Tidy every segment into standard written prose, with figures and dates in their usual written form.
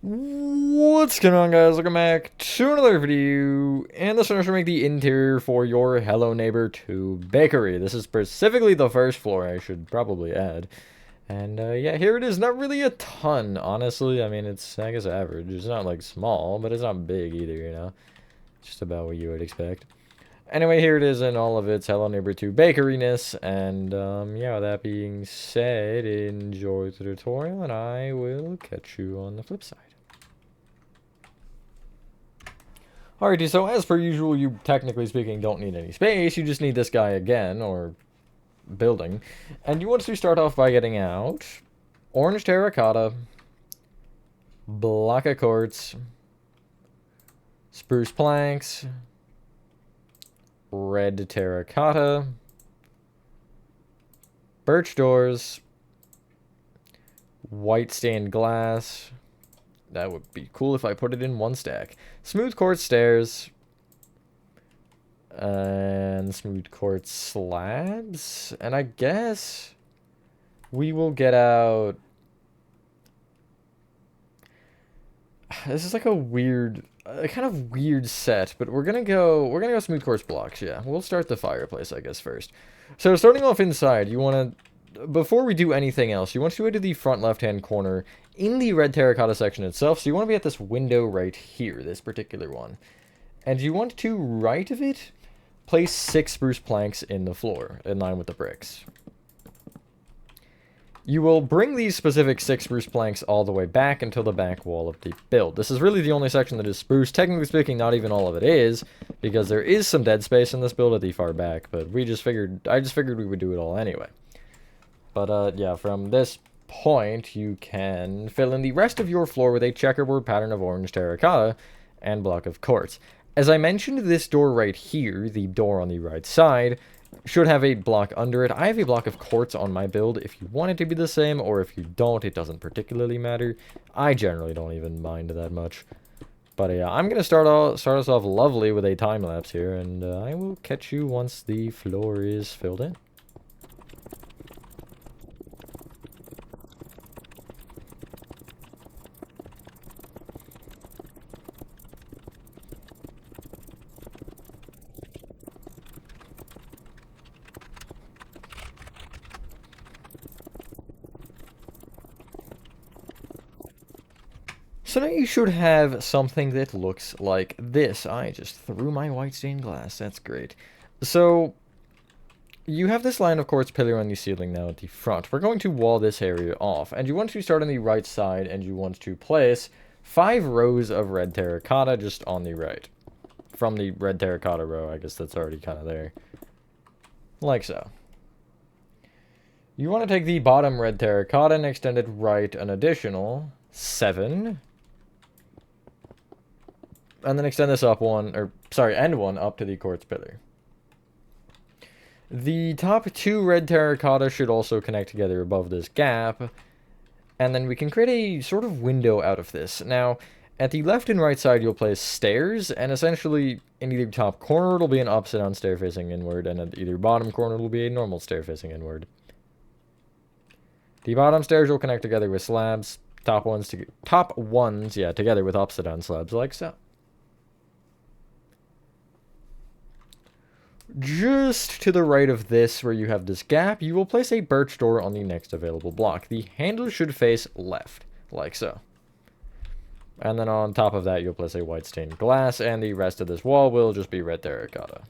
What's going on, guys? Welcome back to another video, and this one is to make the interior for your Hello Neighbor 2 bakery. This is specifically the first floor, I should probably add. And yeah, here it is. Not really a ton, honestly. I mean, it's, I guess, average. It's not, like, small, but it's not big either, you know? Just about what you would expect. Anyway, here it is in all of its Hello Neighbor 2 bakeryness, and yeah, with that being said, enjoy the tutorial, and I will catch you on the flip side. Alrighty, so as per usual, you technically speaking don't need any space, you just need this guy again, or building. And you want to start off by getting out orange terracotta, block of quartz, spruce planks, red terracotta, birch doors, white stained glass. That would be cool if I put it in one stack. Smooth quartz stairs. And smooth quartz slabs. And I guess we will get out... This is like a weird... A kind of weird set, but we're gonna go smooth quartz blocks, yeah. We'll start the fireplace, I guess, first. So starting off inside, you want to... Before we do anything else, you want to go to the front left-hand corner in the red terracotta section itself. So you want to be at this window right here, this particular one. And you want to, right of it, place 6 spruce planks in the floor, in line with the bricks. You will bring these specific 6 spruce planks all the way back until the back wall of the build. This is really the only section that is spruce. Technically speaking, not even all of it is, because there is some dead space in this build at the far back, but I just figured we would do it all anyway. But yeah, from this point, you can fill in the rest of your floor with a checkerboard pattern of orange terracotta and block of quartz. As I mentioned, this door right here, the door on the right side, should have a block under it. I have a block of quartz on my build. If you want it to be the same, or if you don't, it doesn't particularly matter. I generally don't even mind that much. But yeah, I'm going to start us off lovely with a time lapse here, and I will catch you once the floor is filled in. So now you should have something that looks like this. I just threw my white stained glass. That's great. So you have this line of quartz pillar on the ceiling now at the front. We're going to wall this area off. And you want to start on the right side, and you want to place 5 rows of red terracotta just on the right. From the red terracotta row, I guess that's already kind of there. Like so. You want to take the bottom red terracotta and extend it right an additional 7. And then extend this up one, or sorry, end one up to the quartz pillar. The top 2 red terracotta should also connect together above this gap. And then we can create a sort of window out of this. Now, at the left and right side, you'll place stairs, and essentially in either top corner, it'll be an upside down stair facing inward, and at either bottom corner, it'll be a normal stair facing inward. The bottom stairs will connect together with slabs. Top ones, together with upside down slabs, like so. Just to the right of this, where you have this gap, you will place a birch door on the next available block. The handle should face left, like so. And then on top of that, you'll place a white stained glass, and the rest of this wall will just be red terracotta.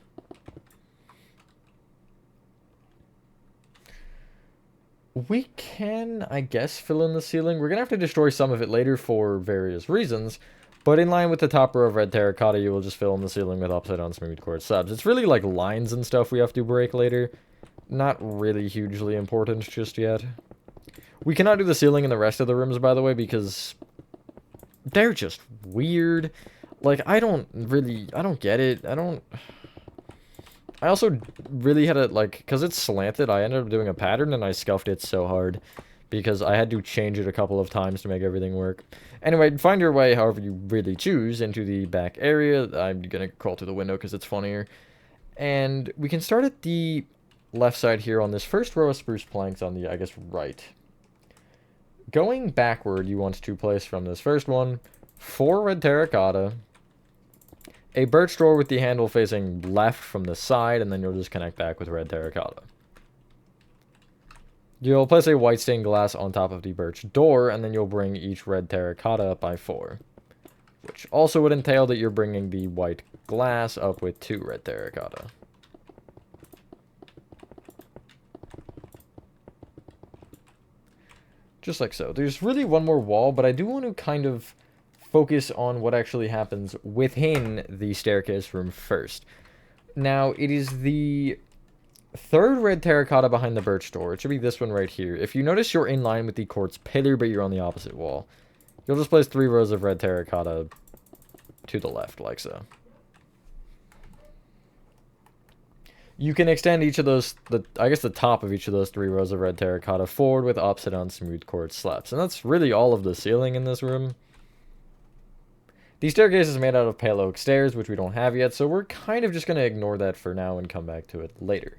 We can, I guess, fill in the ceiling. We're going to have to destroy some of it later for various reasons. But in line with the top row of red terracotta, you will just fill in the ceiling with upside down smooth quartz slabs. It's really like lines and stuff we have to break later. Not really hugely important just yet. We cannot do the ceiling in the rest of the rooms, by the way, because they're just weird. Like, I don't get it. I also really had to, like, because it's slanted, I ended up doing a pattern and I scuffed it so hard because I had to change it a couple of times to make everything work. Anyway, find your way however you really choose into the back area. I'm going to crawl through the window because it's funnier. And we can start at the left side here on this first row of spruce planks on the, I guess, right. Going backward, you want to place from this first one 4 red terracotta, a birch door with the handle facing left from the side, and then you'll just connect back with red terracotta. You'll place a white stained glass on top of the birch door, and then you'll bring each red terracotta up by 4. Which also would entail that you're bringing the white glass up with 2 red terracotta. Just like so. There's really one more wall, but I do want to kind of focus on what actually happens within the staircase room first. Now, it is the 3rd red terracotta behind the birch door. It should be this one right here. If you notice, you're in line with the quartz pillar, but you're on the opposite wall. You'll just place 3 rows of red terracotta to the left, like so. You can extend each of those, I guess the top of each of those 3 rows of red terracotta forward with upside down smooth quartz slabs. And that's really all of the ceiling in this room. The staircase is made out of pale oak stairs, which we don't have yet, so we're kind of just going to ignore that for now and come back to it later.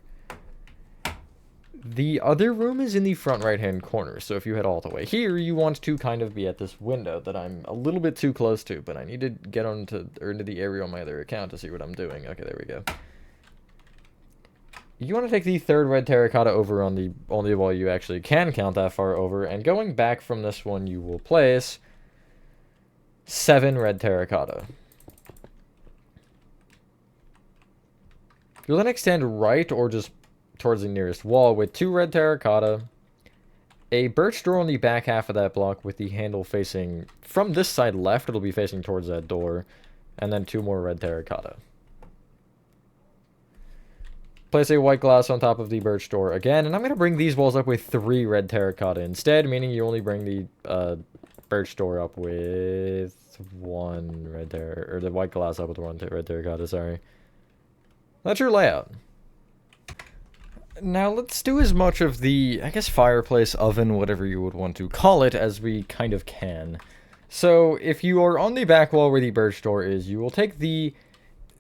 The other room is in the front right-hand corner, so if you head all the way here, you want to kind of be at this window that I'm a little bit too close to, but I need to get into the area on my other account to see what I'm doing. Okay, there we go. You want to take the 3rd red terracotta over on the only wall you actually can count that far over, and going back from this one, you will place 7 red terracotta. You'll then extend right or just towards the nearest wall with 2 red terracotta, a birch door on the back half of that block with the handle facing from this side left. It'll be facing towards that door, and then 2 more red terracotta. Place a white glass on top of the birch door again, and I'm going to bring these walls up with 3 red terracotta instead, meaning you only bring the birch door up with 1 red terracotta, or the white glass up with 1 red terracotta, sorry. That's your layout. Now let's do as much of the, I guess, fireplace, oven, whatever you would want to call it, as we kind of can. So if you are on the back wall where the birch door is, you will take the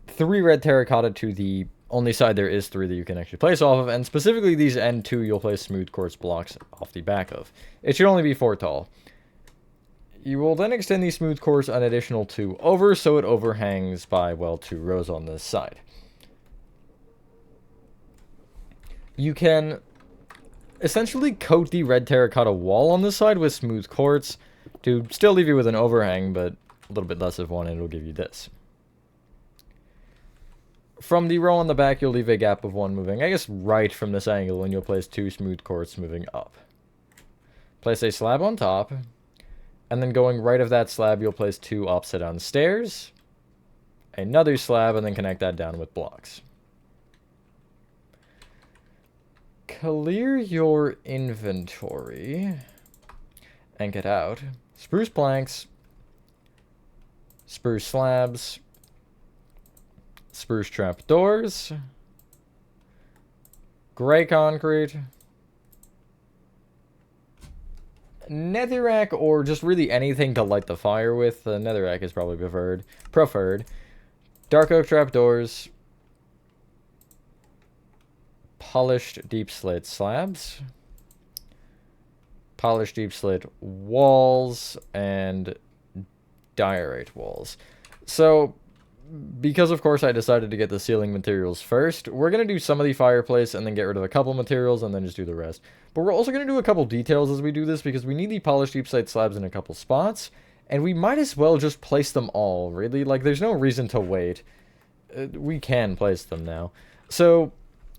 3 red terracotta to the only side there is 3 that you can actually place off of, and specifically these end 2 you'll place smooth quartz blocks off the back of. It should only be 4 tall. You will then extend the smooth quartz an additional 2 over, so it overhangs by, well, 2 rows on this side. You can essentially coat the red terracotta wall on this side with smooth quartz to still leave you with an overhang, but a little bit less of one, and it'll give you this. From the row on the back, you'll leave a gap of 1 moving, I guess, right from this angle, and you'll place 2 smooth quartz moving up. Place a slab on top, and then going right of that slab, you'll place 2 upside down stairs, another slab, and then connect that down with blocks. Clear your inventory and get out spruce planks, spruce slabs, spruce trap doors, gray concrete, netherrack, or just really anything to light the fire with. Netherrack is probably preferred. Dark oak trap doors, polished deep slate slabs, polished deep slate walls, and diorite walls. So, because of course I decided to get the ceiling materials first, we're going to do some of the fireplace and then get rid of a couple materials and then just do the rest. But we're also going to do a couple details as we do this because we need the polished deep slate slabs in a couple spots, and we might as well just place them all, really. Like, there's no reason to wait. We can place them now. So,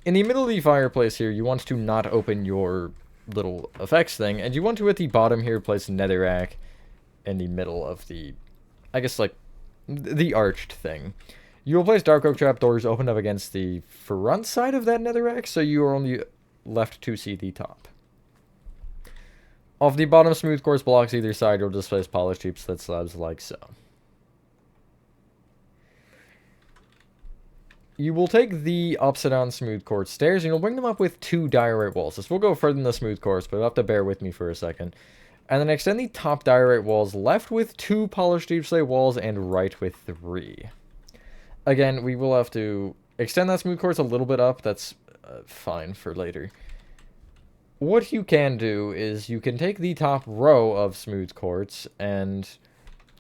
in the middle of the fireplace here, you want to not open your little effects thing, and you want to, at the bottom here, place netherrack in the middle of the, I guess, like, the arched thing. You will place dark oak trapdoors open up against the front side of that netherrack, so you are only left to see the top. Off the bottom smooth quartz blocks either side, you'll just place polished deep slit slabs like so. You will take the upside down smooth quartz stairs and you'll bring them up with 2 diorite walls. This will go further than the smooth quartz, but you'll have to bear with me for a second. And then extend the top diorite walls left with 2 polished deep slate walls and right with 3. Again, we will have to extend that smooth quartz a little bit up. That's fine for later. what you can do is you can take the top row of smooth quartz, and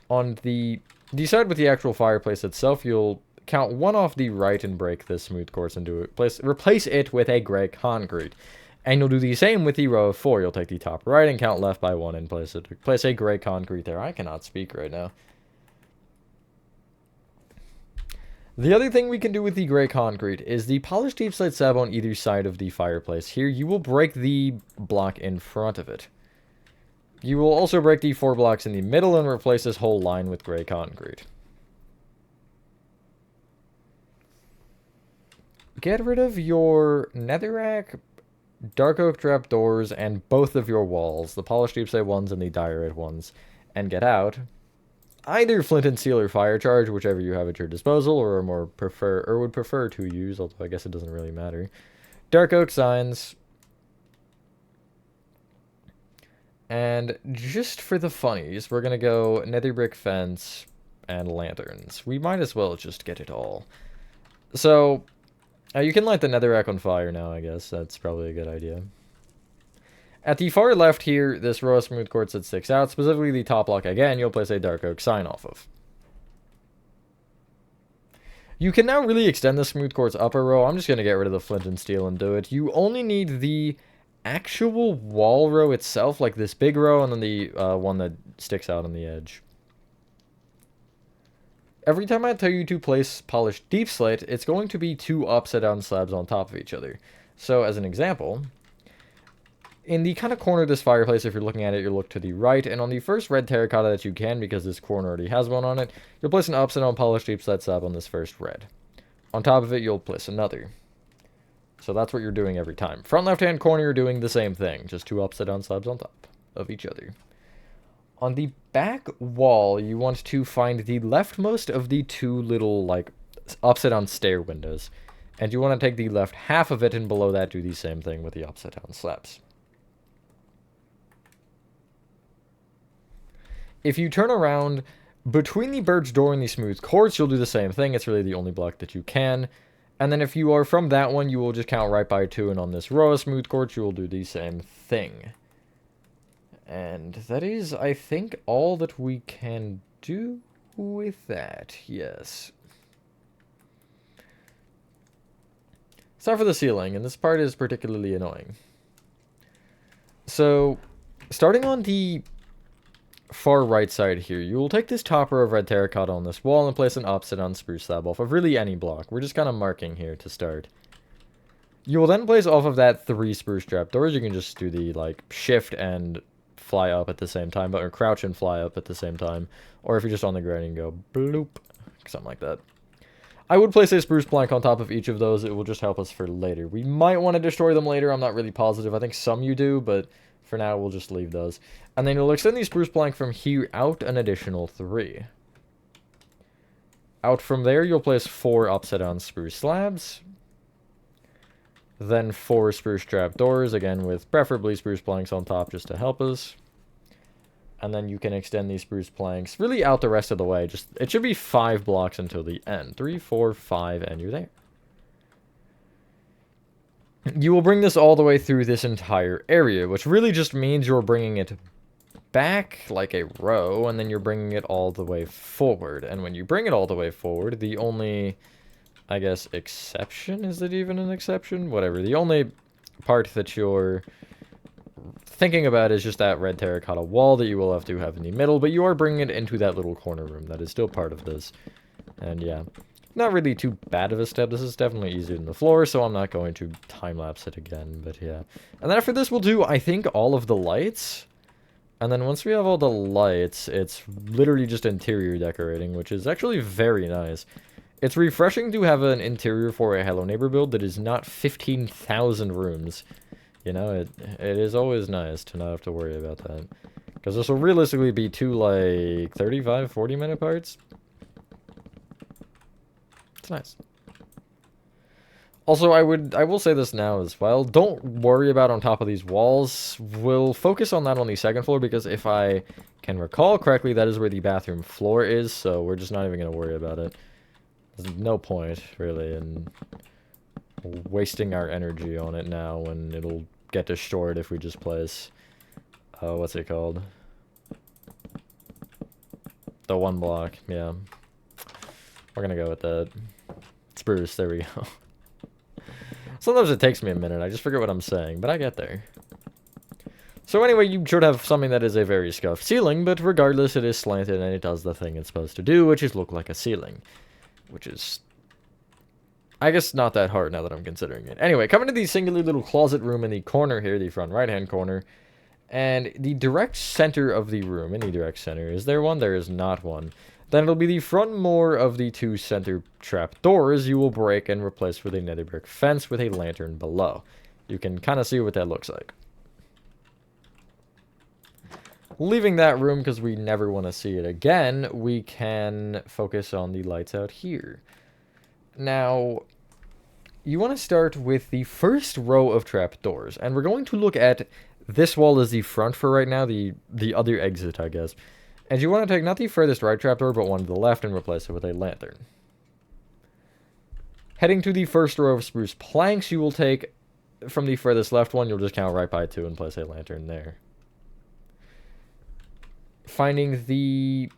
on the side with the actual fireplace itself, you'll count one off the right and break this smooth quartz and replace it with a gray concrete. And you'll do the same with the row of 4. You'll take the top right and count left by 1 and place a gray concrete there. I cannot speak right now. The other thing we can do with the gray concrete is the polished deep slate slab on either side of the fireplace. Here, you will break the block in front of it. You will also break the 4 blocks in the middle and replace this whole line with gray concrete. Get rid of your netherrack, dark oak trapdoors, and both of your walls, the polished deep slate ones and the diorite ones, and get out either flint and steel or fire charge, whichever you have at your disposal, or would prefer to use, although I guess it doesn't really matter. Dark oak signs. And just for the funnies, we're gonna go nether brick fence and lanterns. We might as well just get it all. So, you can light the netherrack on fire now, I guess. That's probably a good idea. At the far left here, this row of smooth quartz that sticks out, specifically the top block again, you'll place a dark oak sign off of. You can now really extend the smooth quartz upper row. I'm just going to get rid of the flint and steel and do it. You only need the actual wall row itself, like this big row, and then the one that sticks out on the edge. Every time I tell you to place polished deep slate, it's going to be 2 upside down slabs on top of each other. So, as an example, in the kind of corner of this fireplace, if you're looking at it, you'll look to the right, and on the first red terracotta that you can, because this corner already has one on it, you'll place an upside down polished deep slate slab on this first red. On top of it, you'll place another. So that's what you're doing every time. Front left-hand corner, you're doing the same thing, just 2 upside down slabs on top of each other. On the back wall, you want to find the leftmost of the 2 little, like, upside down stair windows. And you want to take the left half of it, and below that, do the same thing with the upside down slabs. If you turn around between the birch door and the smooth quartz, you'll do the same thing. It's really the only block that you can. And then if you are from that one, you will just count right by 2, and on this row of smooth quartz, you will do the same thing. And that is, I think, all that we can do with that. Yes. It's time for the ceiling, and this part is particularly annoying. So, starting on the far right side here, you will take this top row of red terracotta on this wall and place an upside down spruce slab off of really any block. We're just kind of marking here to start. You will then place off of that 3 spruce trapdoors. You can just do the, like, shift and fly up at the same time, or crouch and fly up at the same time. Or if you're just on the ground, you can go bloop, something like that. I would place a spruce plank on top of each of those. It will just help us for later. We might want to destroy them later. I'm not really positive. I think some you do, but for now, we'll just leave those. And then you'll extend the spruce plank from here out an additional 3. Out from there, you'll place 4 upside down spruce slabs. Then 4 spruce trapdoors, again with preferably spruce planks on top just to help us. And then you can extend these spruce planks really out the rest of the way. Just it should be 5 blocks until the end. 3, 4, 5, and you're there. You will bring this all the way through this entire area, which really just means you're bringing it back like a row, and then you're bringing it all the way forward. And when you bring it all the way forward, the only, I guess, exception, is it even an exception? Whatever, the only part that you're thinking about is just that red terracotta wall that you will have to have in the middle, but you are bringing it into that little corner room that is still part of this. And yeah, not really too bad of a step. This is definitely easier than the floor, so I'm not going to time-lapse it again, but yeah. And then after this, we'll do, I think, all of the lights. And then once we have all the lights, it's literally just interior decorating, which is actually very nice. It's refreshing to have an interior for a Hello Neighbor build that is not 15,000 rooms. You know, it is always nice to not have to worry about that. Because this will realistically be 2, like, 35, 40-minute parts. It's nice. Also, I will say this now as well. Don't worry about on top of these walls. We'll focus on that on the second floor, because if I can recall correctly, that is where the bathroom floor is, so we're just not even going to worry about it. There's no point, really, in wasting our energy on it now when it'll get destroyed if we just place, what's it called? The one block, yeah. We're gonna go with that. Spruce, there we go. Sometimes it takes me a minute, I just forget what I'm saying, but I get there. So anyway, you should have something that is a very scuffed ceiling, but regardless, it is slanted and it does the thing it's supposed to do, which is look like a ceiling. Which is, I guess, not that hard now that I'm considering it. Anyway, coming to the singular little closet room in the corner here, the front right-hand corner, and the direct center of the room, in the direct center, is there one? There is not one. Then it'll be the front more of the two center trap doors you will break and replace with a nether brick fence with a lantern below. You can kind of see what that looks like. Leaving that room because we never want to see it again, we can focus on the lights out here. Now, you want to start with the first row of trapdoors, and we're going to look at this wall as the front for right now, the other exit, I guess. And you want to take not the furthest right trapdoor, but one to the left and replace it with a lantern. Heading to the first row of spruce planks, you will take from the furthest left one, you'll just count right by 2 and place a lantern there. Finding the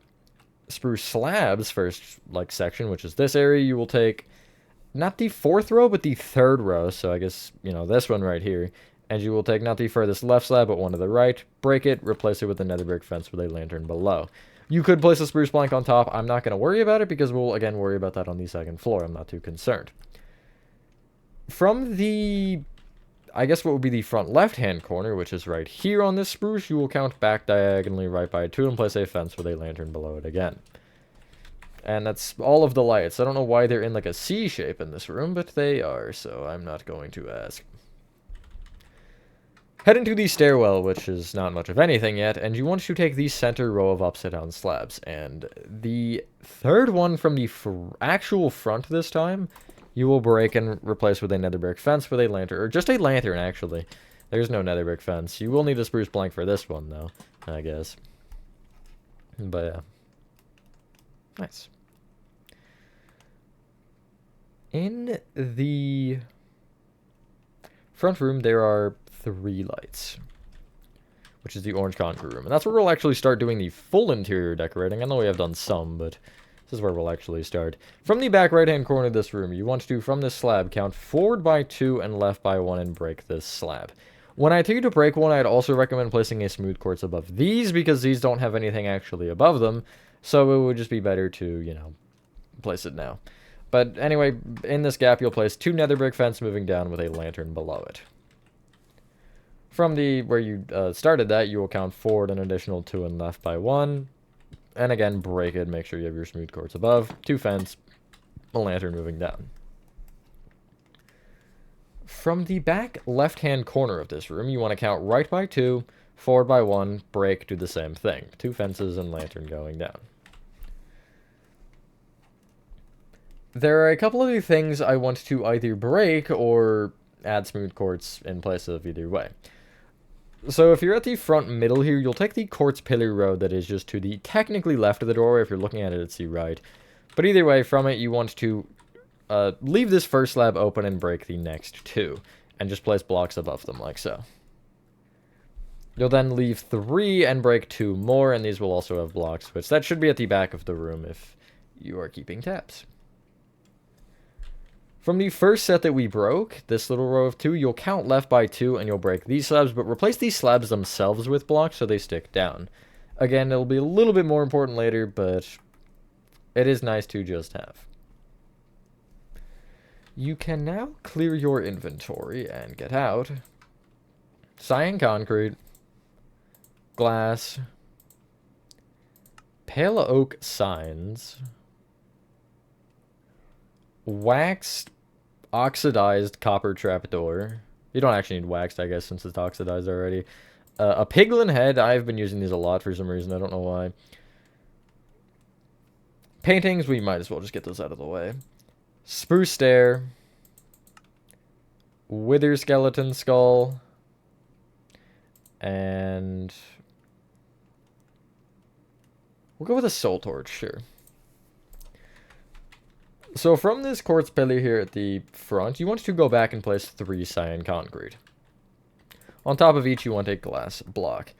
spruce slabs first, like, section, which is this area, you will take not the 4th row, but the 3rd row, so I guess, you know, this one right here. And you will take not the furthest left slab, but one to the right, break it, replace it with a nether brick fence with a lantern below. You could place a spruce plank on top. I'm not going to worry about it because we'll, again, worry about that on the 2nd floor. I'm not too concerned. From the, I guess what would be the front left-hand corner, which is right here on this spruce, you will count back diagonally right by 2 and place a fence with a lantern below it again. And that's all of the lights. I don't know why they're in like a C shape in this room, but they are, so I'm not going to ask. Head into the stairwell, which is not much of anything yet, and you want to take the center row of upside-down slabs. And the 3rd one from the actual front this time, you will break and replace with a nether brick fence with a lantern, or just a lantern, actually. There's no nether brick fence. You will need a spruce plank for this one, though, I guess. But, yeah. Nice. In the front room, there are 3 lights, which is the orange concrete room. And that's where we'll actually start doing the full interior decorating. I know we have done some, but this is where we'll actually start. From the back right-hand corner of this room, you want to, from this slab, count forward by 2 and left by 1 and break this slab. When I tell you to break one, I'd also recommend placing a smooth quartz above these, because these don't have anything actually above them, so it would just be better to, you know, place it now. But anyway, in this gap, you'll place 2 nether brick fence moving down with a lantern below it. From the where you started that, you will count forward an additional 2 and left by 1. And again, break it. Make sure you have your smooth quartz above. 2 fence, a lantern moving down. From the back left-hand corner of this room, you want to count right by 2, forward by 1, break, do the same thing. 2 fences and lantern going down. There are a couple of other things I want to either break or add smooth quartz in place of either way. So if you're at the front middle here, you'll take the quartz pillar road that is just to the technically left of the doorway. If you're looking at it, it's the right. But either way, from it, you want to leave this first slab open and break the next 2. And just place blocks above them, like so. You'll then leave 3 and break 2 more, and these will also have blocks, which that should be at the back of the room if you are keeping tabs. From the first set that we broke, this little row of 2, you'll count left by 2 and you'll break these slabs, but replace these slabs themselves with blocks so they stick down. Again, it'll be a little bit more important later, but it is nice to just have. You can now clear your inventory and get out cyan concrete, glass, pale oak signs, waxed oxidized copper trapdoor. You don't actually need waxed, I guess, since it's oxidized already. A piglin head. I've been using these a lot for some reason. I don't know why. Paintings. We might as well just get those out of the way. Spruce stair. Wither skeleton skull. And we'll go with a soul torch, sure. So from this quartz pillar here at the front, you want to go back and place 3 cyan concrete. On top of each, you want a glass block.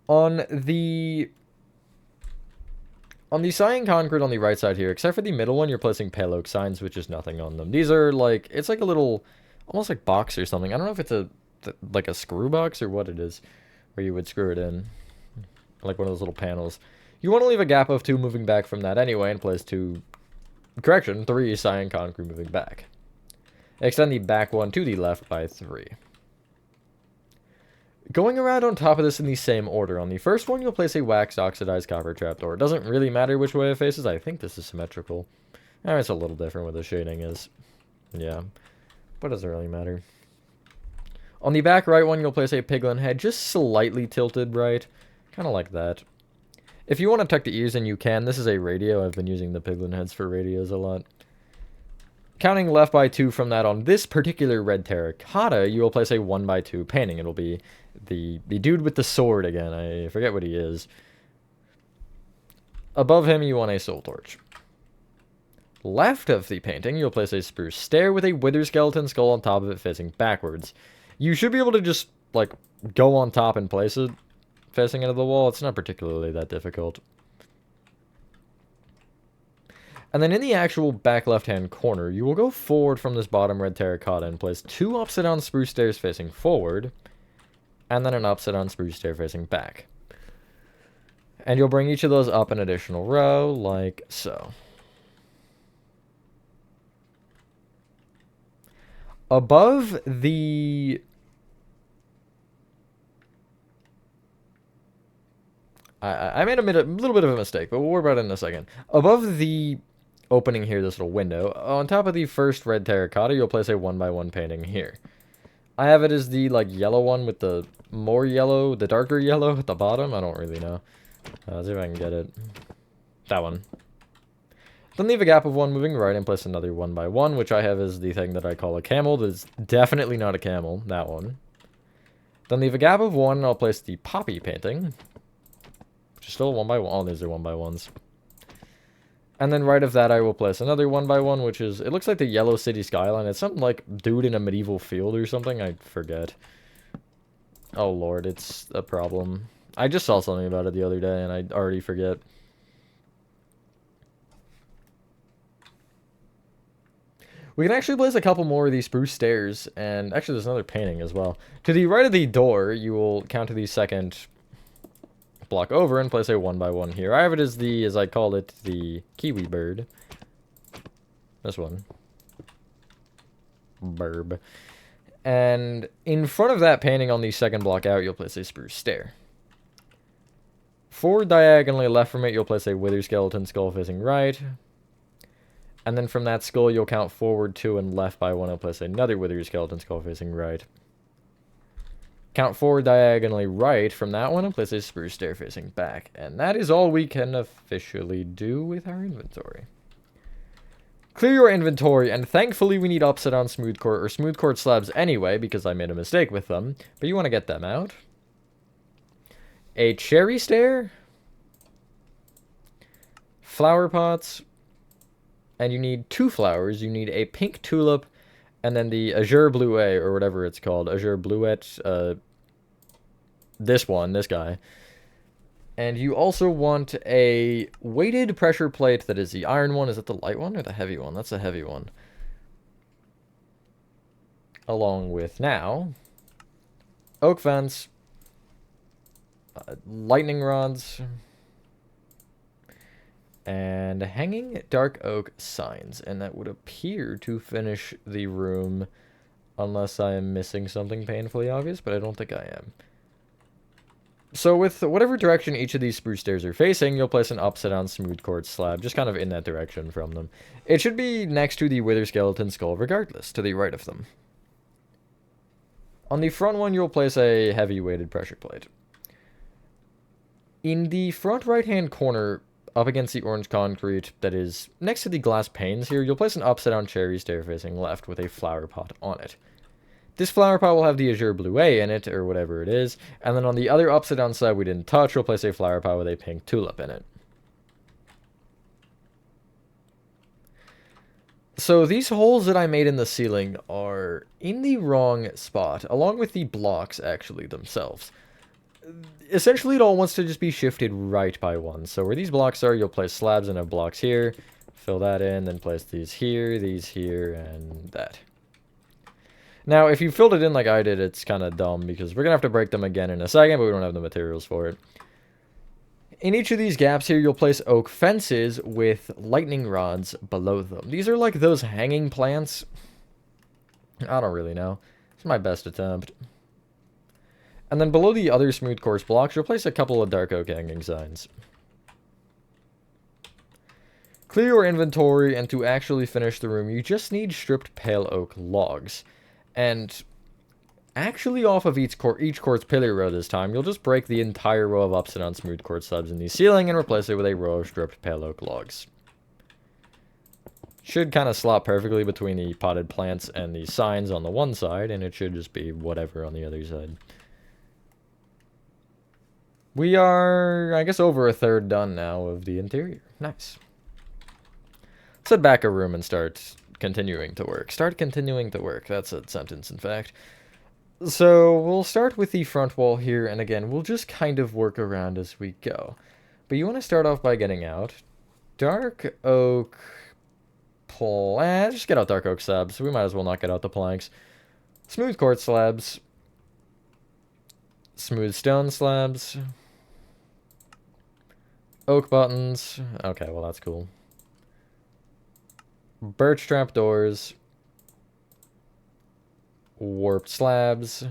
On the cyan concrete on the right side here, except for the middle one, you're placing pale oak signs, which is nothing on them. These are like, it's like a little, almost like box or something. I don't know if it's like a screw box or what it is, where you would screw it in. Like one of those little panels. You want to leave a gap of 2 moving back from that anyway, and place 3 cyan concrete moving back. Extend the back one to the left by 3. Going around on top of this in the same order, on the first one, you'll place a waxed oxidized copper trapdoor. It doesn't really matter which way it faces. I think this is symmetrical. It's a little different what the shading is. Yeah, but it doesn't really matter. On the back right one, you'll place a piglin head, just slightly tilted right. Kind of like that. If you want to tuck the ears in, you can. This is a radio. I've been using the piglin heads for radios a lot. Counting left by 2 from that on this particular red terracotta, you will place a 1 by 2 painting. It'll be the dude with the sword again. I forget what he is. Above him, you want a soul torch. Left of the painting, you'll place a spruce stair with a wither skeleton skull on top of it facing backwards. You should be able to just, like, go on top and place it facing into the wall. It's not particularly that difficult. And then in the actual back left-hand corner, you will go forward from this bottom red terracotta and place 2 upside-down spruce stairs facing forward, and then an upside-down spruce stair facing back. And you'll bring each of those up an additional row, like so. Above the... I made a little bit of a mistake, but we'll worry about it in a second. Above the opening here, this little window, on top of the first red terracotta, you'll place a 1 by 1 painting here. I have it as the, like, yellow one with the more yellow, the darker yellow at the bottom. I don't really know. Let's see if I can get it. That one. Then leave a gap of 1 moving right and place another 1 by 1, which I have as the thing that I call a camel. That's definitely not a camel, that one. Then leave a gap of 1 and I'll place the poppy painting, which is still a 1 by 1. Oh, these are 1 by 1s. And then right of that, I will place another 1 by 1, which is, it looks like the yellow city skyline. It's something like dude in a medieval field or something. I forget. Oh, Lord, it's a problem. I just saw something about it the other day, and I already forget. We can actually place a couple more of these spruce stairs, and actually there's another painting as well. To the right of the door, you will count to the second block over and place a 1 by 1 here. I have it as the, as I call it, the kiwi bird. This one. Burb. And in front of that painting on the second block out, you'll place a spruce stair. Forward diagonally left from it, you'll place a wither skeleton skull facing right. And then from that skull, you'll count forward 2 and left by 1 and place another wither skeleton skull facing right. Count forward diagonally right from that one and place a spruce stair facing back. And that is all we can officially do with our inventory. Clear your inventory, and thankfully we need upside down smooth quartz slabs anyway, because I made a mistake with them. But you want to get them out. A cherry stair. Flower pots. And you need 2 flowers. You need a pink tulip, and then the azure bluet, or whatever it's called. Azure bluet, this one, this guy. And you also want a weighted pressure plate that is the iron one. Is that the light one or the heavy one? That's the heavy one. Along with, now, oak fence, lightning rods, and hanging dark oak signs. And that would appear to finish the room, unless I am missing something painfully obvious, but I don't think I am. So with whatever direction each of these spruce stairs are facing, you'll place an upside down smooth quartz slab, just kind of in that direction from them. It should be next to the wither skeleton skull regardless, to the right of them. On the front one, you'll place a heavy weighted pressure plate. In the front right hand corner, up against the orange concrete that is next to the glass panes here, you'll place an upside down cherry stair facing left with a flower pot on it. This flower pot will have the azure bluet in it, or whatever it is, and then on the other upside down side we didn't touch, we'll place a flower pot with a pink tulip in it. So these holes that I made in the ceiling are in the wrong spot, along with the blocks actually themselves. Essentially, it all wants to just be shifted right by one. So where these blocks are, you'll place slabs and have blocks here. Fill that in, then place these here, and that. Now, if you filled it in like I did, it's kind of dumb because we're going to have to break them again in a second, but we don't have the materials for it. In each of these gaps here, you'll place oak fences with lightning rods below them. These are like those hanging plants. I don't really know. It's my best attempt. And then below the other smooth quartz blocks, you'll place a couple of dark oak hanging signs. Clear your inventory, and to actually finish the room, you just need stripped pale oak logs. And actually off of each quartz pillar row this time, you'll just break the entire row of upside down smooth quartz slabs in the ceiling and replace it with a row of stripped pale oak logs. Should kind of slot perfectly between the potted plants and the signs on the one side, and it should just be whatever on the other side. We are, I guess, over a third done now of the interior. Nice. Let's head back a room and start continuing to work. Start continuing to work. That's a sentence, in fact. So we'll start with the front wall here, and again, we'll just kind of work around as we go. But you want to start off by getting out dark oak just get out dark oak slabs. We might as well not get out the planks. Smooth quartz slabs. Smooth stone slabs. Oak buttons. Okay, well that's cool. Birch trap doors. Warped slabs.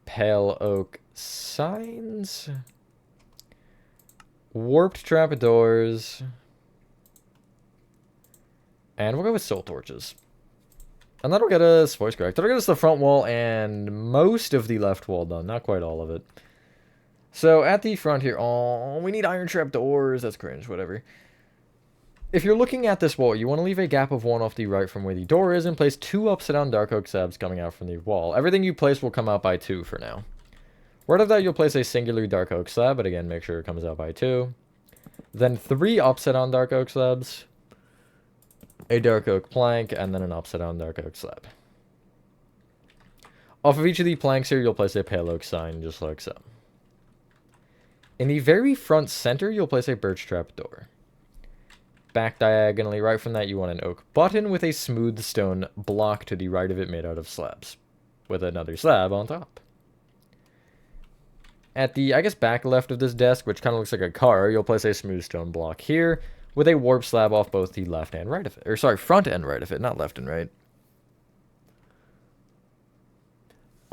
Pale oak signs. Warped trapdoors. And we'll go with soul torches. And that'll get us, voice correct, that'll get us the front wall and most of the left wall done. Not quite all of it. So at the front here, oh, we need iron trapdoors. That's cringe, whatever. If you're looking at this wall, you want to leave a gap of 1 off the right from where the door is and place 2 upside down dark oak slabs coming out from the wall. Everything you place will come out by 2 for now. Right of that, you'll place a singular dark oak slab, but again, make sure it comes out by 2. Then 3 upside down dark oak slabs, a dark oak plank, and then an upside down dark oak slab. Off of each of the planks here, you'll place a pale oak sign, just like so. In the very front center, you'll place a birch trap door. Back diagonally, right from that, you want an oak button with a smooth stone block to the right of it made out of slabs, with another slab on top. At the, I guess, back left of this desk, which kind of looks like a car, you'll place a smooth stone block here, with a warp slab off both the left and right of it. Or, sorry, front and right of it, not left and right.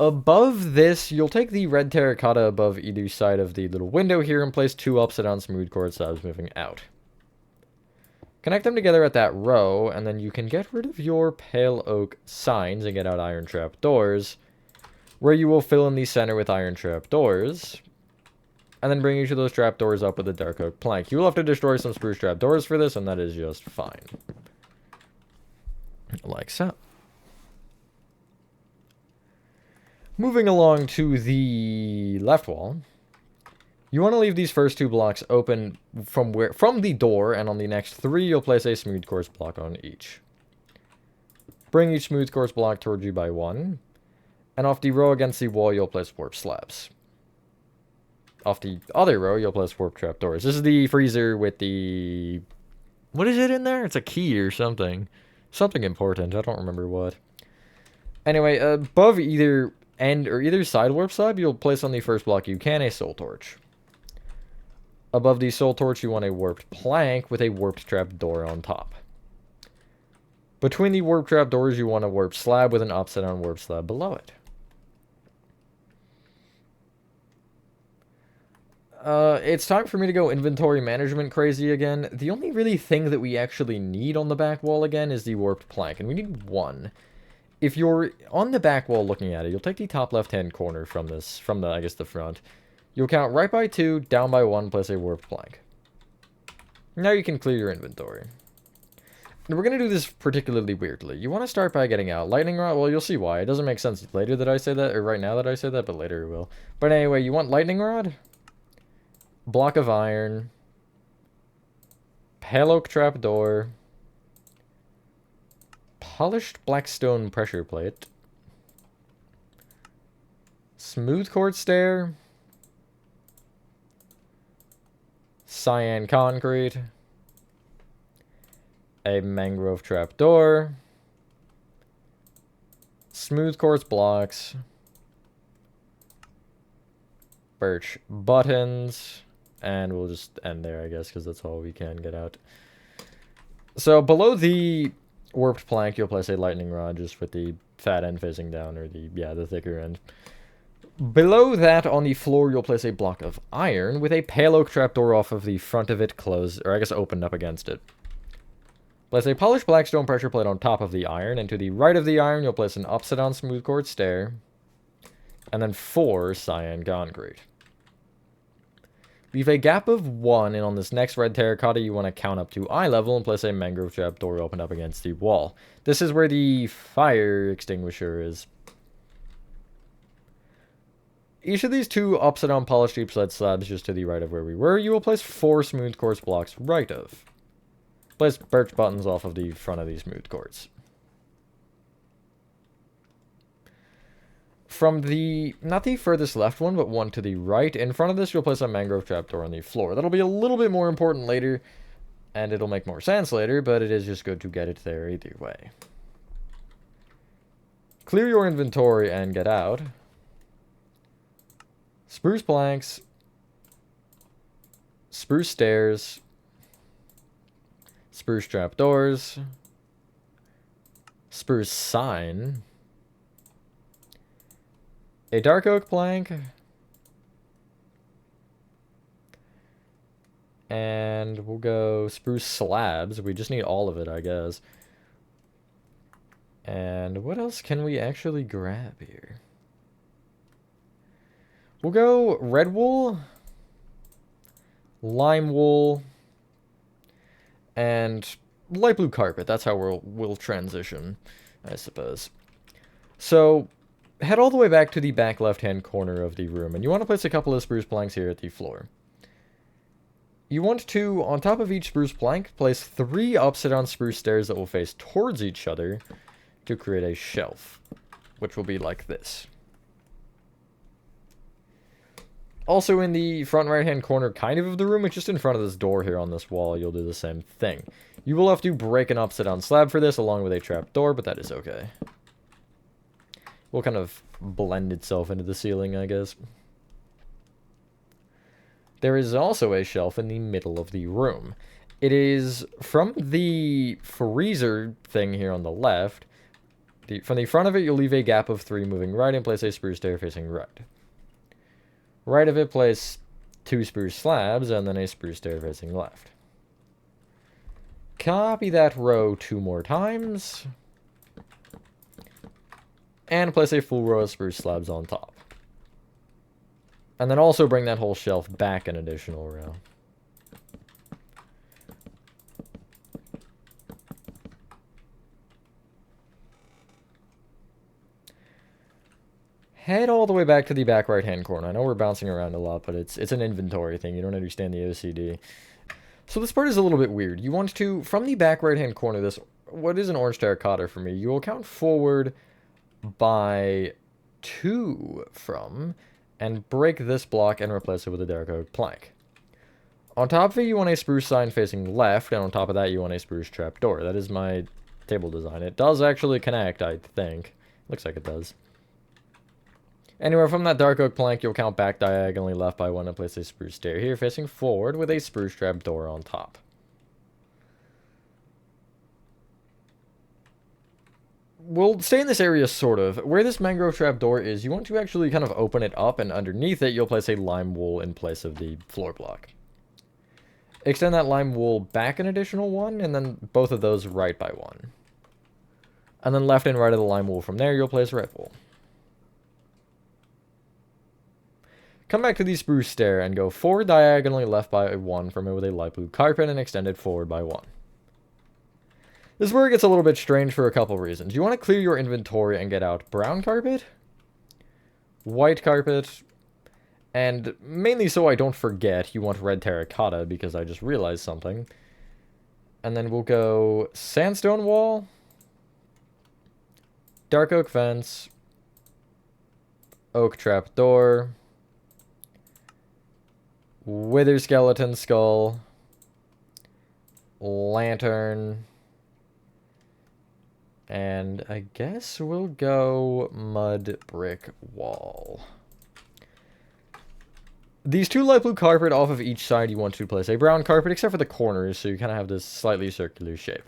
Above this, you'll take the red terracotta above either side of the little window here and place 2 upside down smooth quartz slabs moving out. Connect them together at that row, and then you can get rid of your pale oak signs and get out iron trap doors, where you will fill in the center with iron trap doors, and then bring each of those trap doors up with a dark oak plank. You will have to destroy some spruce trap doors for this, and that is just fine. Like so. Moving along to the left wall, you want to leave these first 2 blocks open from the door, and on the next 3, you'll place a smooth quartz block on each. Bring each smooth quartz block towards you by 1, and off the row against the wall, you'll place warp slabs. Off the other row, you'll place warp trap doors. This is the freezer with the... What is it in there? It's a key or something. Something important. I don't remember what. Anyway, above either end or either side warp slab, you'll place on the first block you can a soul torch. Above the soul torch, you want a warped plank with a warped trap door on top. Between the warped trap doors, you want a warped slab with an upside down warped slab below it. It's time for me to go inventory management crazy again. The only really thing that we actually need on the back wall again is the warped plank, and we need 1. If you're on the back wall looking at it, you'll take the top left-hand corner from the, I guess, the front. You'll count right by 2, down by 1, place a warped plank. Now you can clear your inventory. And we're going to do this particularly weirdly. You want to start by getting out lightning rod. Well, you'll see why. It doesn't make sense later that I say that, or right now that I say that, but later it will. But anyway, you want lightning rod, block of iron, pale oak trapdoor, polished black stone pressure plate, smooth quartz stair, cyan concrete, a mangrove trapdoor, smooth quartz blocks, birch buttons, and we'll just end there, I guess, because that's all we can get out. So below the warped plank, you'll place a lightning rod just with the fat end facing down, or the thicker end. Below that, on the floor, you'll place a block of iron with a pale oak trapdoor off of the front of it closed, or I guess opened up against it. Place a polished black stone pressure plate on top of the iron, and to the right of the iron, you'll place an upside-down smooth quartz stair, and then 4 cyan concrete. Leave a gap of 1, and on this next red terracotta, you want to count up to eye level and place a mangrove trapdoor open up against the wall. This is where the fire extinguisher is. Each of these 2 upside-down polished deep sled slabs just to the right of where we were, you will place 4 smooth quartz blocks right of. Place birch buttons off of the front of these smooth quartz. From the, not the furthest left one, but one to the right, in front of this, you'll place a mangrove trapdoor on the floor. That'll be a little bit more important later, and it'll make more sense later, but it is just good to get it there either way. Clear your inventory and get out. Spruce planks, spruce stairs, spruce trapdoors, spruce sign, a dark oak plank, and we'll go spruce slabs. We just need all of it, I guess. And what else can we actually grab here? We'll go red wool, lime wool, and light blue carpet. That's how we'll transition, I suppose. So head all the way back to the back left-hand corner of the room, and you want to place a couple of spruce planks here at the floor. You want to, on top of each spruce plank, place 3 upside-down spruce stairs that will face towards each other to create a shelf, which will be like this. Also in the front right-hand corner kind of the room, it's just in front of this door here on this wall, you'll do the same thing. You will have to break an upside-down slab for this, along with a trap door, but that is okay. Will kind of blend itself into the ceiling, I guess. There is also a shelf in the middle of the room. It is from the freezer thing here on the left. From the front of it, you'll leave a gap of 3 moving right and place a spruce stair facing right. Right of it, place 2 spruce slabs and then a spruce stair facing left. Copy that row 2 more times. And place a full row of spruce slabs on top. And then also bring that whole shelf back an additional row. Head all the way back to the back right-hand corner. I know we're bouncing around a lot, but it's an inventory thing. You don't understand the OCD. So this part is a little bit weird. You want to, from the back right-hand corner, this, what is an orange terracotta for me, you will count forward by 2 from, and break this block and replace it with a dark oak plank. On top of it, you want a spruce sign facing left, and on top of that, you want a spruce trapdoor. That is my table design. It does actually connect, I think. Looks like it does. Anywhere from that dark oak plank, you'll count back diagonally left by 1 and place a spruce stair here, facing forward with a spruce trapdoor on top. We'll stay in this area, sort of. Where this mangrove trapdoor is, you want to actually kind of open it up, and underneath it, you'll place a lime wool in place of the floor block. Extend that lime wool back an additional 1, and then both of those right by 1. And then left and right of the lime wool from there, you'll place red wool. Come back to the spruce stair and go forward diagonally left by 1 from it with a light blue carpet and extend it forward by 1. This is where it gets a little bit strange for a couple reasons. You want to clear your inventory and get out brown carpet, white carpet, and mainly so I don't forget, you want red terracotta because I just realized something. And then we'll go sandstone wall, dark oak fence, oak trap door, wither skeleton skull, lantern, and I guess we'll go mud brick wall. These two light blue carpet off of each side, you want to place a brown carpet, except for the corners, so you kind of have this slightly circular shape.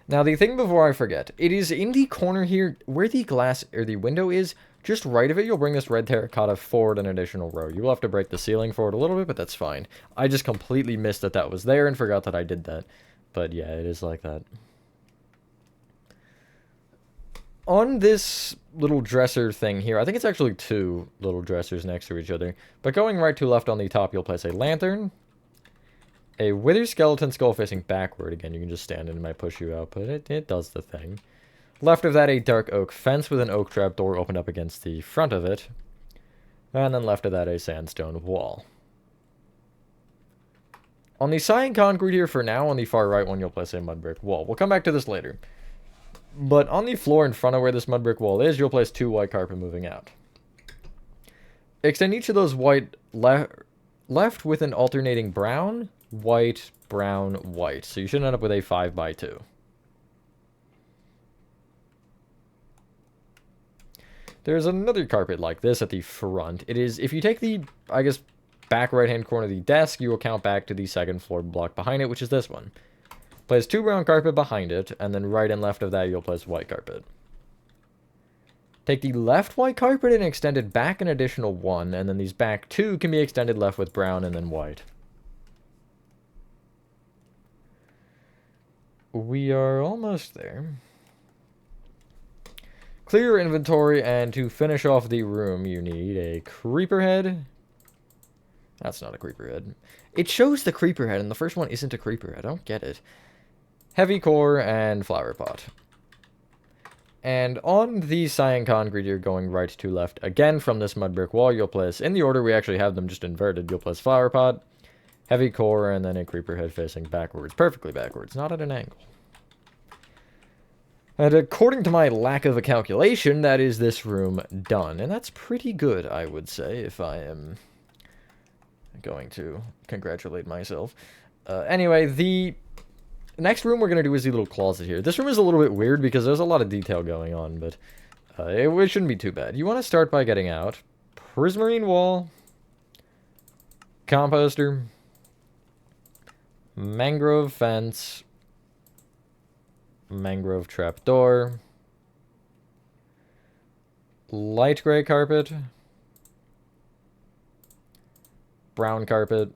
Now, the thing before I forget, it is in the corner here, where the glass, or the window is, just right of it, you'll bring this red terracotta forward an additional row. You will have to break the ceiling forward a little bit, but that's fine. I just completely missed that that was there and forgot that I did that. But yeah, it is like that. On this little dresser thing here, I think it's actually two little dressers next to each other. But going right to left on the top, you'll place a lantern, a wither skeleton skull facing backward. Again, you can just stand in it, might push you out, but it does the thing. Left of that, a dark oak fence with an oak trap door opened up against the front of it. And then left of that, a sandstone wall. On the cyan concrete here for now, on the far right one, you'll place a mud brick wall. We'll come back to this later. But on the floor in front of where this mud brick wall is, you'll place two white carpet moving out. Extend each of those white left with an alternating brown, white, brown, white. So you should end up with a 5x2. There's another carpet like this at the front. It is, if you take the, I guess, back right-hand corner of the desk, you will count back to the second floor block behind it, which is this one. Place two brown carpet behind it, and then right and left of that, you'll place white carpet. Take the left white carpet and extend it back an additional one, and then these back two can be extended left with brown and then white. We are almost there. Clear your inventory, and to finish off the room, you need a creeper head. That's not a creeper head. It shows the creeper head, and the first one isn't a creeper head. I don't get it. Heavy core and flower pot. And on the cyan concrete, you're going right to left again from this mud brick wall. You'll place, in the order we actually have them just inverted, you'll place flower pot, heavy core, and then a creeper head facing backwards. Perfectly backwards, not at an angle. And according to my lack of a calculation, that is this room done. And that's pretty good, I would say, if I am going to congratulate myself. Anyway, the next room we're going to do is the little closet here. This room is a little bit weird because there's a lot of detail going on, but it shouldn't be too bad. You want to start by getting out prismarine wall, composter, mangrove fence, mangrove trapdoor, light gray carpet, brown carpet,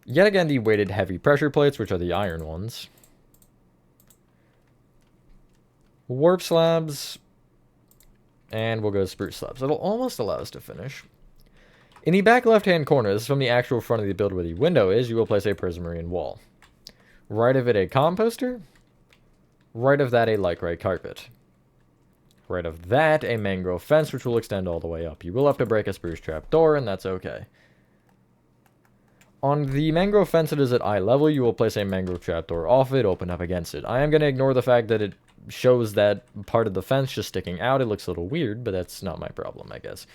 yet again the weighted heavy pressure plates, which are the iron ones, warp slabs, and we'll go spruce slabs. It'll almost allow us to finish. In the back left-hand corner, this is from the actual front of the build where the window is, you will place a prismarine wall. Right of it, a composter. Right of that, a light gray carpet. Right of that, a mangrove fence, which will extend all the way up. You will have to break a spruce trap door, and that's okay. On the mangrove fence that is at eye level, you will place a mangrove trap door off it, open up against it. I am going to ignore the fact that it shows that part of the fence just sticking out. It looks a little weird, but that's not my problem, I guess.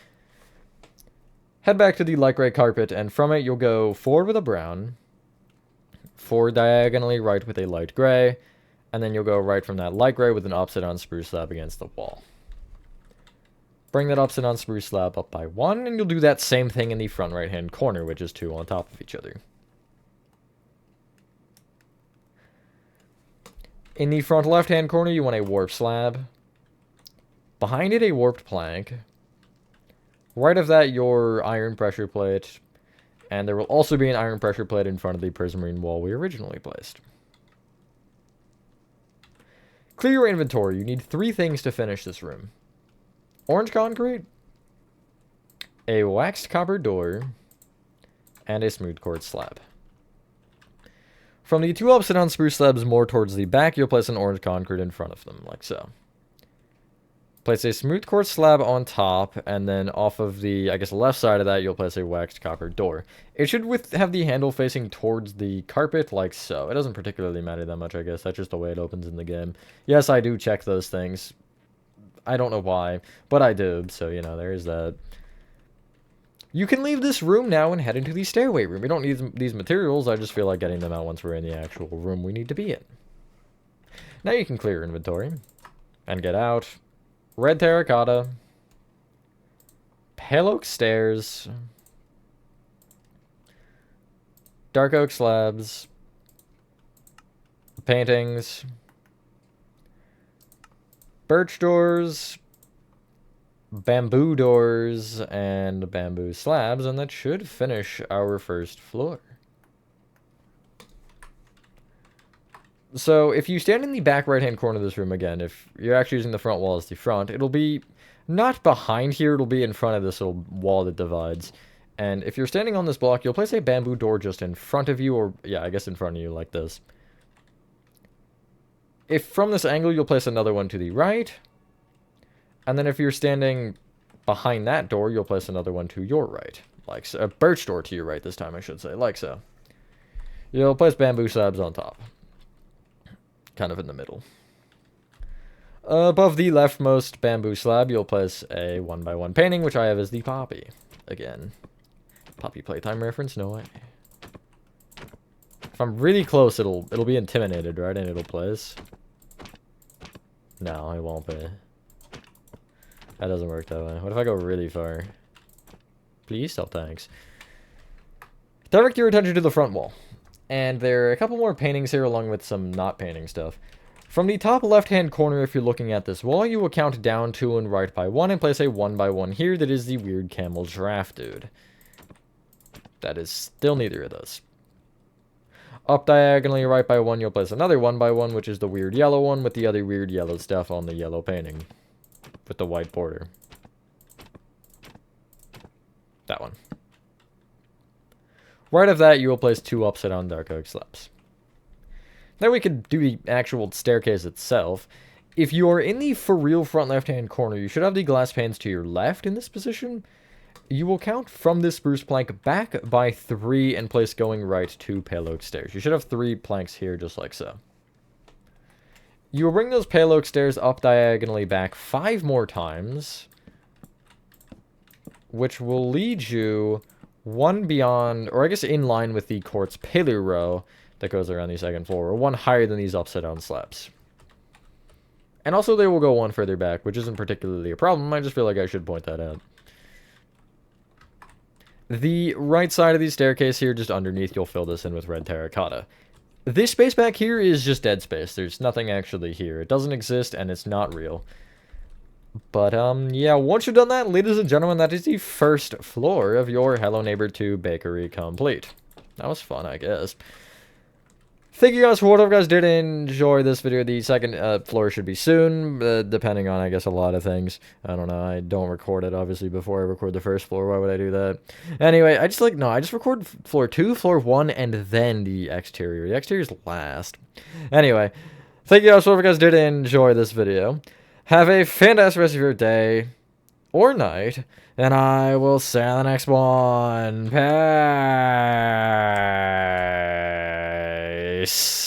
Head back to the light gray carpet, and from it, you'll go forward with a brown, forward diagonally right with a light gray, and then you'll go right from that light gray with an upside-down spruce slab against the wall. Bring that upside-down spruce slab up by one, and you'll do that same thing in the front right-hand corner, which is two on top of each other. In the front left-hand corner, you want a warp slab. Behind it, a warped plank. Right of that, your iron pressure plate. And there will also be an iron pressure plate in front of the prismarine wall we originally placed. Clear your inventory. You need three things to finish this room. Orange concrete, a waxed copper door, and a smooth quartz slab. From the two upside-down spruce slabs more towards the back, you'll place an orange concrete in front of them, like so. Place a smooth quartz slab on top, and then off of the, I guess, left side of that, you'll place a waxed copper door. It should have the handle facing towards the carpet, like so. It doesn't particularly matter that much, I guess. That's just the way it opens in the game. Yes, I do check those things. I don't know why, but I do, so, you know, there is that. You can leave this room now and head into the stairway room. We don't need these materials, I just feel like getting them out once we're in the actual room we need to be in. Now you can clear your inventory and get out. Red terracotta, pale oak stairs, dark oak slabs, paintings, birch doors, bamboo doors, and bamboo slabs, and that should finish our first floor. So if you stand in the back right-hand corner of this room again, if you're actually using the front wall as the front, it'll be not behind here, it'll be in front of this little wall that divides. And if you're standing on this block, you'll place a bamboo door just in front of you, or, yeah, I guess in front of you, like this. If from this angle, you'll place another one to the right. And then if you're standing behind that door, you'll place another one to your right. Like so. A birch door to your right this time, I should say, like so. You'll place bamboo slabs on top. Kind of in the middle. Above the leftmost bamboo slab, you'll place a 1x1 painting, which I have as the poppy. Again, poppy playtime reference? No way. If I'm really close, it'll be intimidated, right? And it'll place. No, it won't be. That doesn't work that way. What if I go really far? Please? Oh, thanks. Direct your attention to the front wall. And there are a couple more paintings here along with some not painting stuff. From the top left-hand corner, if you're looking at this wall, you will count down 2 and right by 1 and place a 1x1 here that is the weird camel giraffe dude. That is still neither of those. Up diagonally right by 1, you'll place another 1x1, which is the weird yellow one with the other weird yellow stuff on the yellow painting. With the white border. That one. Right of that, you will place 2 upside-down dark oak slabs. Now we could do the actual staircase itself. If you are in the for real front left-hand corner, you should have the glass panes to your left in this position. You will count from this spruce plank back by 3 and place going right 2 pale oak stairs. You should have 3 planks here, just like so. You will bring those pale oak stairs up diagonally back 5 more times, which will lead you one beyond, or I guess in line with the quartz pillar row that goes around the second floor, or one higher than these upside down slabs. And also they will go one further back, which isn't particularly a problem, I just feel like I should point that out. The right side of the staircase here, just underneath, you'll fill this in with red terracotta. This space back here is just dead space, there's nothing actually here, it doesn't exist and it's not real. But, yeah, once you've done that, ladies and gentlemen, that is the first floor of your Hello Neighbor 2 bakery complete. That was fun, I guess. Thank you guys for whatever guys did enjoy this video. The second floor should be soon, depending on, I guess, a lot of things. I don't know, I don't record it, obviously, before I record the first floor. Why would I do that? Anyway, I just record floor 2, floor 1, and then the exterior. The exterior's last. Anyway, thank you guys for whatever guys did enjoy this video. Have a fantastic rest of your day or night, and I will see you on the next one. Peace.